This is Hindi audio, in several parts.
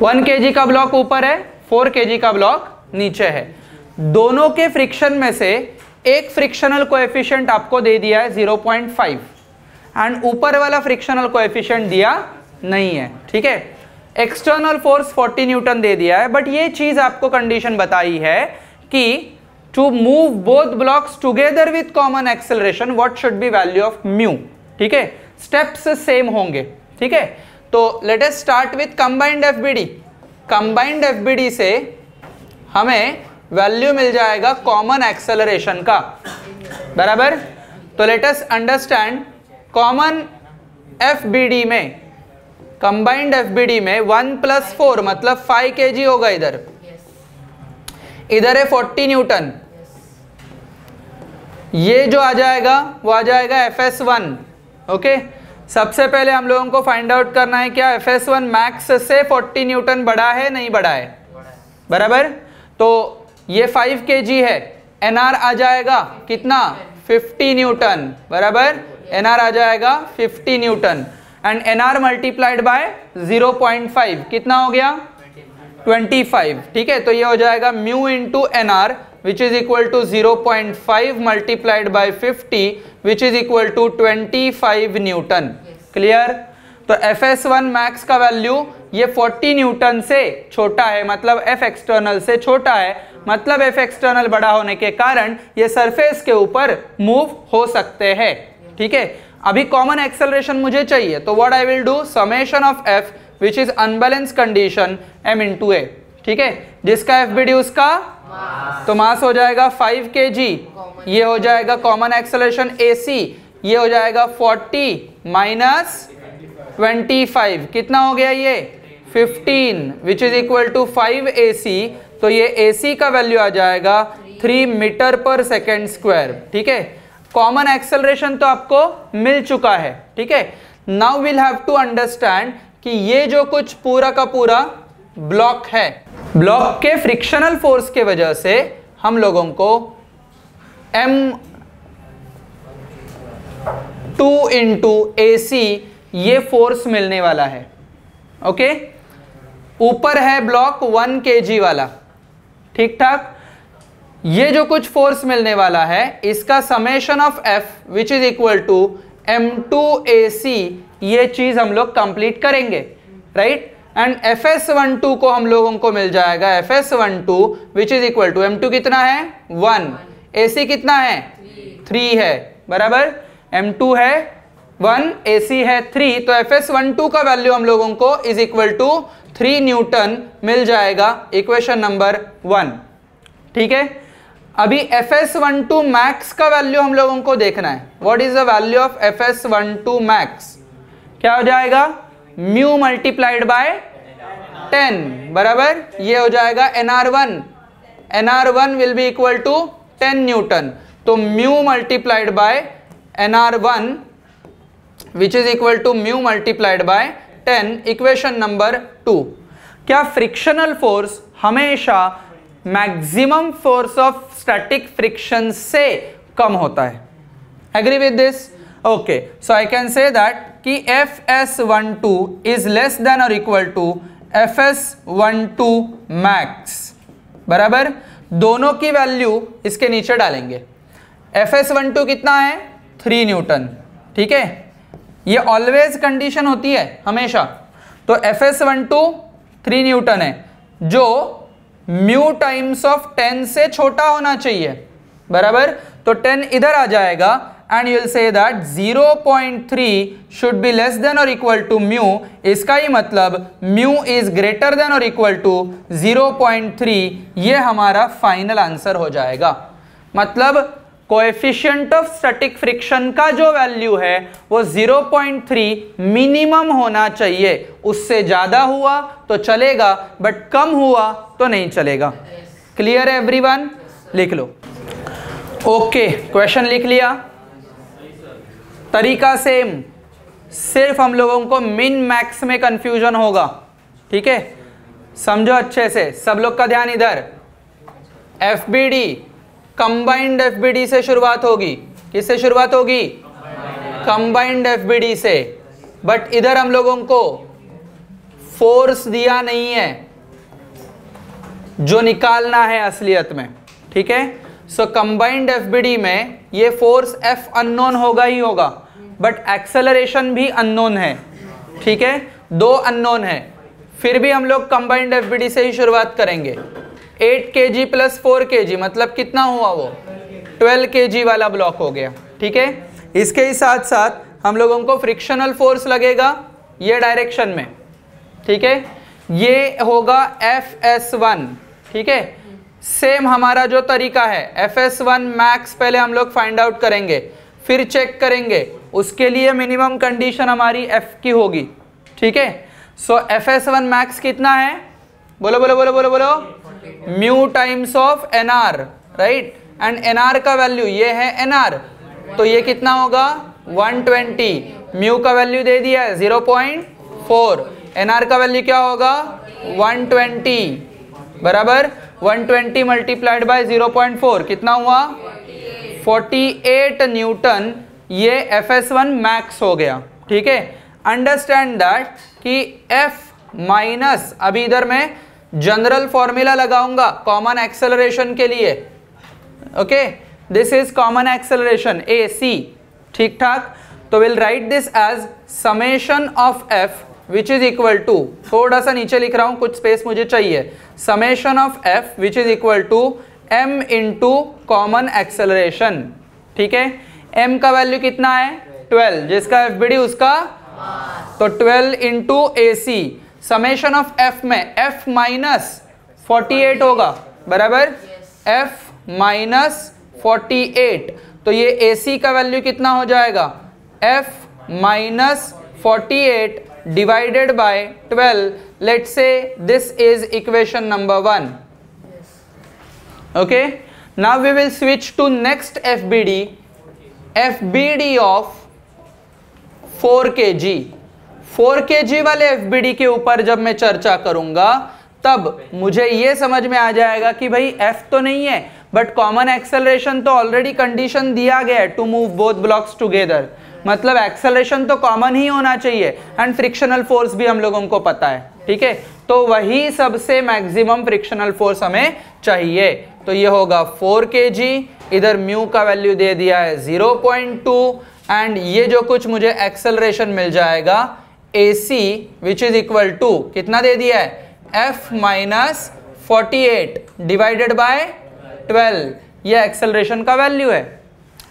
1 kg का ब्लॉक ऊपर है, 4 kg का ब्लॉक नीचे है। दोनों के फ्रिक्शन में से एक फ्रिक्शनल कोएफिशिएंट आपको दे दिया है 0.5 एंड ऊपर वाला फ्रिक्शनल कोएफिशिएंट दिया नहीं है, ठीक है। एक्सटर्नल फोर्स 40 न्यूटन दे दिया है, बट ये चीज आपको कंडीशन बताई है कि to move both blocks together with common acceleration what should be value of mu, ठीक है। स्टेप्स सेम होंगे, ठीक है। तो let us start with combined FBD. Combined FBD से हमें वैल्यू मिल जाएगा कॉमन एक्सेलरेशन का, बराबर। तो let us understand common FBD में, कंबाइंड एफबीडी में 1 + 4 मतलब 5 kg होगा। इधर है 40 न्यूटन, ये जो आ जाएगा वो आ जाएगा FS1, ओके। सबसे पहले हम लोगों को फाइंड आउट करना है क्या FS1 मैक्स से 40 न्यूटन बड़ा है नहीं बड़ा है, बराबर। तो ये 5 kg है, NR आ जाएगा कितना 50 न्यूटन, बराबर। NR आ जाएगा 50 Newton and NR multiplied by 0.5 कितना हो गया 25, ठीक है। तो ये हो जाएगा mu into NR which is equal to 0.5 multiplied by 50 which is equal to 25 newton. Clear. तो FS1 मैक्स का वैल्यू ये 40 न्यूटन से छोटा है, मतलब F एक्सटर्नल से छोटा है, मतलब F एक्सटर्नल बड़ा होने के कारण ये सरफेस के ऊपर मूव हो सकते हैं, ठीक है। अभी कॉमन एक्सेलरेशन मुझे चाहिए, तो what I will do, summation of F which is unbalance condition m into A, ठीक है। जिसका FBD उसका तो मास हो जाएगा 5 kg, ये हो जाएगा कॉमन एक्सेलरेशन AC, ये हो जाएगा 40 माइनस 25 कितना हो गया ये 15 which is equal to 5 AC। तो ये AC का वैल्यू आ जाएगा 3 मीटर पर सेकेंड स्क्वायर, ठीक है। कॉमन एक्सेलरेशन तो आपको मिल चुका है, ठीक है। Now will have to understand कि ये जो कुछ पूरा का पूरा ब्लॉक है, ब्लॉक के फ्रिक्शनल फोर्स के वजह से हम लोगों को M2 इंटू AC ये फोर्स मिलने वाला है, ओके। ऊपर है ब्लॉक 1 kg वाला, ठीक ठाक। ये जो कुछ फोर्स मिलने वाला है इसका summation of F which is equal to M2AC, ये चीज हम लोग कंप्लीट करेंगे, राइट। एंड FS12 को हम लोगों को मिल जाएगा FS12 which is equal to M2 कितना है 1, AC कितना है 3 है, बराबर। M2 है 1, AC है 3, तो FS12 का वैल्यू हम लोगों को इज इक्वल टू 3 न्यूटन मिल जाएगा, इक्वेशन नंबर 1, ठीक है। अभी FS12 मैक्स का वैल्यू हम लोगों को देखना है। What is the value of FS12 max, क्या हो जाएगा म्यू मल्टीप्लाइड बाय 10, बराबर। ये हो जाएगा NR1, NR1 will be equal to 10 newton, तो mu multiplied by NR1 which is equal to mu multiplied by 10, equation number 2। क्या फ्रिक्शनल फोर्स हमेशा maximum force of static friction से कम होता है? Agree with this? Okay, so I can say that कि FS12 इज लेस देन और इक्वल टू FS12 मैक्स, बराबर। दोनों की वैल्यू इसके नीचे डालेंगे। FS12 कितना है 3 न्यूटन, ठीक है। ये ऑलवेज कंडीशन होती है हमेशा। तो FS12 3 न्यूटन है जो म्यू टाइम्स ऑफ 10 से छोटा होना चाहिए, बराबर। तो 10 इधर आ जाएगा and you will say that 0.3 should be less than और इक्वल टू म्यू। इसका ही मतलब म्यू इज ग्रेटर देन और इक्वल टू 0.3। ये हमारा फाइनल आंसर हो जाएगा। मतलब कोएफिशिएंट ऑफ स्टैटिक फ्रिक्शन का जो वैल्यू है वो 0.3 मिनिमम होना चाहिए। उससे ज्यादा हुआ तो चलेगा बट कम हुआ तो नहीं चलेगा। क्लियर है एवरीवन? लिख लो। ओके, क्वेश्चन लिख लिया। तरीका सेम, सिर्फ हम लोगों को मिन मैक्स में कंफ्यूजन होगा, ठीक है। समझो अच्छे से, सब लोग का ध्यान इधर। FBD कंबाइंड FBD से शुरुआत होगी। किससे शुरुआत होगी? कंबाइंड FBD से। बट इधर हम लोगों को फोर्स दिया नहीं है जो निकालना है असलियत में, ठीक है। सो कंबाइंड एफबीडी में ये फोर्स F अननोन होगा ही होगा, बट एक्सेलरेशन भी अननोन है, ठीक है। दो अननोन है, फिर भी हम लोग कंबाइंड एफबीडी से ही शुरुआत करेंगे। 8 kg प्लस 4 kg मतलब कितना हुआ, वो 12 kg वाला ब्लॉक हो गया, ठीक है। इसके ही साथ साथ हम लोगों को फ्रिक्शनल फोर्स लगेगा ये डायरेक्शन में, ठीक है। ये होगा FS1, ठीक है। सेम हमारा जो तरीका है, FS1 मैक्स पहले हम लोग फाइंड आउट करेंगे, फिर चेक करेंगे, उसके लिए मिनिमम कंडीशन हमारी F की होगी, ठीक है। सो FS1 मैक्स कितना है, बोलो बोलो बोलो बोलो बोलो, mu times of NR, right. And NR का वैल्यू ये है NR, तो ये कितना होगा 120, म्यू का वैल्यू दे दिया है 0.4, NR का वैल्यू क्या होगा 120, बराबर 120 मल्टीप्लाइड बाय 0.4 कितना हुआ 48 न्यूटन, ये FS1 मैक्स हो गया, ठीक है। अंडरस्टैंड दैट कि F माइनस, अभी इधर मैं जनरल फॉर्मूला लगाऊंगा कॉमन एक्सेलरेशन के लिए, okay, this is common acceleration AC, ठीक ठाक। तो will write this as summation of F which is equal to, थोड़ा सा नीचे लिख रहा हूं, कुछ स्पेस मुझे चाहिए, summation of F which is equal to m into common acceleration, ठीक है। m का वैल्यू कितना है 12, जिसका FBD उसका, तो 12 into AC, summation of F में F माइनस 48 होगा, बराबर F माइनस 48, तो ये AC का वैल्यू कितना हो जाएगा F minus 48 divided by 12. Let's say this is equation number 1. Okay, now we will switch to next FBD, FBD of 4 kg। 4 kg वाले FBD के ऊपर जब मैं चर्चा करूंगा तब मुझे ये समझ में आ जाएगा कि भाई F तो नहीं है, बट कॉमन एक्सेलरेशन तो ऑलरेडी कंडीशन दिया गया है to move both blocks together, मतलब एक्सेलरेशन तो कॉमन ही होना चाहिए, एंड फ्रिक्शनल फोर्स भी हम लोगों को पता है, ठीक है। तो वही सबसे मैक्सिमम फ्रिक्शनल फोर्स हमें चाहिए, तो ये होगा 4 kg, इधर म्यू का वैल्यू दे दिया है 0.2, एंड ये जो कुछ मुझे एक्सेलरेशन मिल जाएगा AC which is equal to कितना दे दिया है F माइनस 48 डिवाइडेड बाय 12, ये एक्सेलरेशन का वैल्यू है,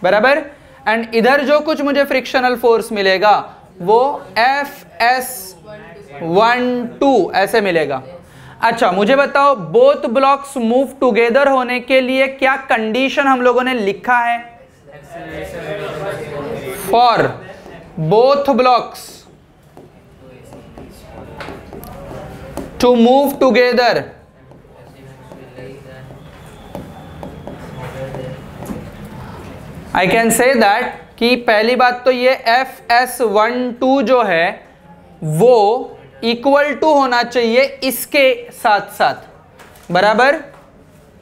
बराबर। एंड इधर जो कुछ मुझे फ्रिक्शनल फोर्स मिलेगा वो FS12 ऐसे मिलेगा। अच्छा मुझे बताओ, बोथ ब्लॉक्स मूव टुगेदर होने के लिए क्या कंडीशन हम लोगों ने लिखा है, for both blocks to move together, I can say that कि पहली बात तो ये FS12 जो है वो इक्वल टू होना चाहिए इसके साथ साथ, बराबर,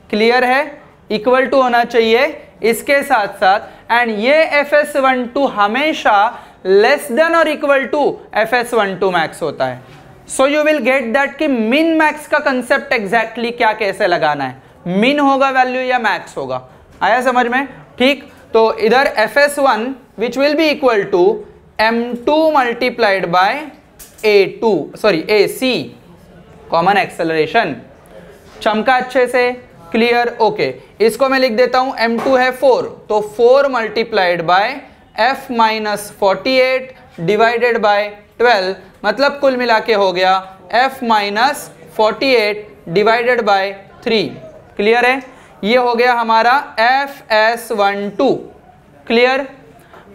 क्लियर है, इक्वल टू होना चाहिए इसके साथ साथ, एंड ये FS12 हमेशा लेस देन और इक्वल टू FS12 मैक्स होता है। So you will get that कि मिन मैक्स का कंसेप्ट एग्जैक्टली क्या कैसे लगाना है, मिन होगा वैल्यू या मैक्स होगा, आया समझ में, ठीक। तो इधर FS1 which will be equal to M2 multiplied by AC common acceleration, चमका अच्छे से, क्लियर, ओके। इसको मैं लिख देता हूं, M2 है 4, तो 4 multiplied by F minus 48 divided bye 12, मतलब कुल मिला के हो गया F minus 48 divided by 3, clear है, ये हो गया हमारा FS12, clear.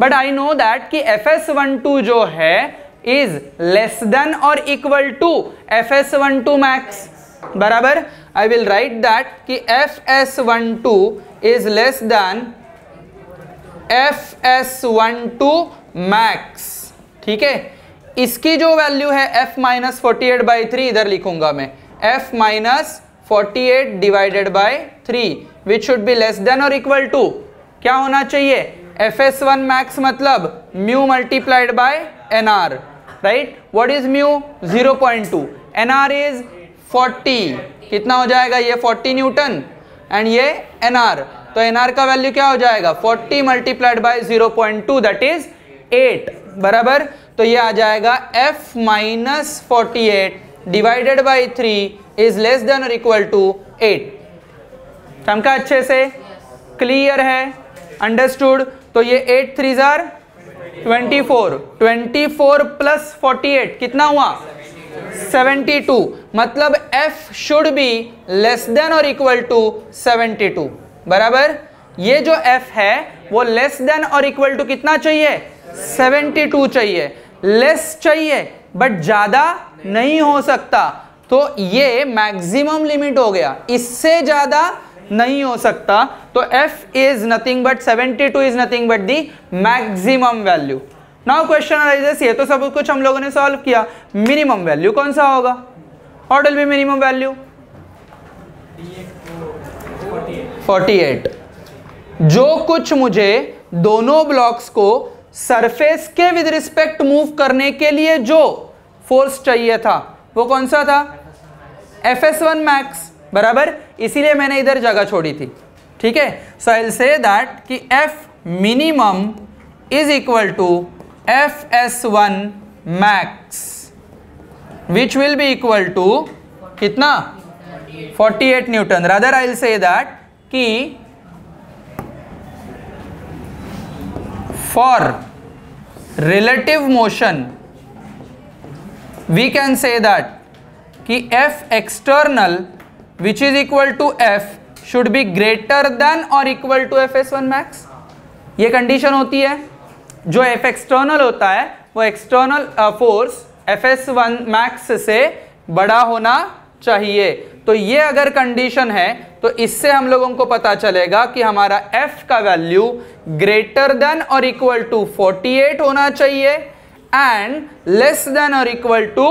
But I know that कि FS12 जो है इज लेस देन और इक्वल टू FS12 मैक्स, बराबर। आई विल राइट दैट कि FS12 is less then FS12 max, ठीक है। इसकी जो वैल्यू है F माइनस 48 बाई 3 इधर लिखूंगा मैं, F minus 48 divided by 3 which should be less than और इक्वल टू क्या होना चाहिए, FS1 मैक्स मतलब mu multiplied by NR, right. What is mu? 0.2. NR is 40. कितना हो जाएगा? ये 40 न्यूटन एंड ये एनआर. तो एनआर का वैल्यू क्या हो जाएगा? 40 मल्टीप्लाइड बाय 0.2 दैट इज 8. बराबर. तो ये आ जाएगा f minus 48 divided by 3 is less than और इक्वल टू 8. समझा अच्छे से? क्लियर है? अंडरस्टूड? तो ये 8 3 जार 24. 24 प्लस 48 कितना हुआ? 72. मतलब f should be less than और इक्वल टू 72. बराबर. ये जो f है वो लेस देन और इक्वल टू कितना चाहिए? 72 चाहिए. लेस चाहिए बट ज्यादा नहीं हो सकता. तो ये मैक्सिमम लिमिट हो गया, इससे ज्यादा नहीं हो सकता. तो f is nothing but 72 is nothing but the maximum value. Now question arises, ये तो सब कुछ हम लोगों ने सॉल्व किया. मिनिमम वैल्यू कौन सा होगा? What will be minimum value? 48. जो कुछ मुझे दोनों ब्लॉक्स को सरफेस के विद रिस्पेक्ट मूव करने के लिए जो फोर्स चाहिए था वो कौन सा था? Fs1 max. बराबर. इसीलिए मैंने इधर जगह छोड़ी थी. ठीक है. So I will say that कि F minimum is equal to Fs1 max which will be equal to कितना? 48 newton. Rather I will say that कि for relative motion we can say that कि F external which is equal to F should be greater than or equal to Fs1 max. ये कंडीशन होती है. जो F external होता है वो एक्सटर्नल फोर्स Fs1 max से बड़ा होना चाहिए. तो ये अगर कंडीशन है तो इससे हम लोगों को पता चलेगा कि हमारा f का वैल्यू ग्रेटर देन और इक्वल टू 48 होना चाहिए एंड लेस देन और इक्वल टू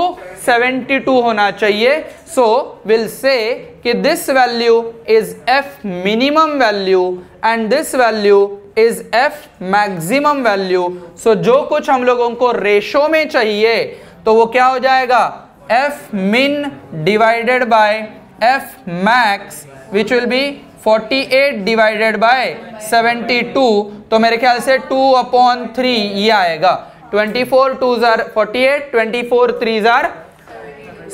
72 होना चाहिए. सो विल से कि this value is f minimum value and this value is f maximum value. So जो कुछ हम लोगों को रेशो में चाहिए तो वो क्या हो जाएगा? f min divided by f max which will be 48 divided by 72. तो मेरे ख्याल से 2/3 ये आएगा. 24 2s are 48, 24 3s are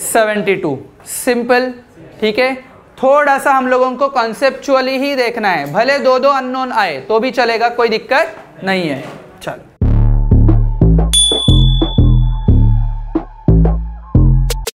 72. Simple. ठीक है. थोड़ा सा हम लोगों को कॉन्सेप्चुअली ही देखना है. भले दो अननोन आए तो भी चलेगा, कोई दिक्कत नहीं है. चलो.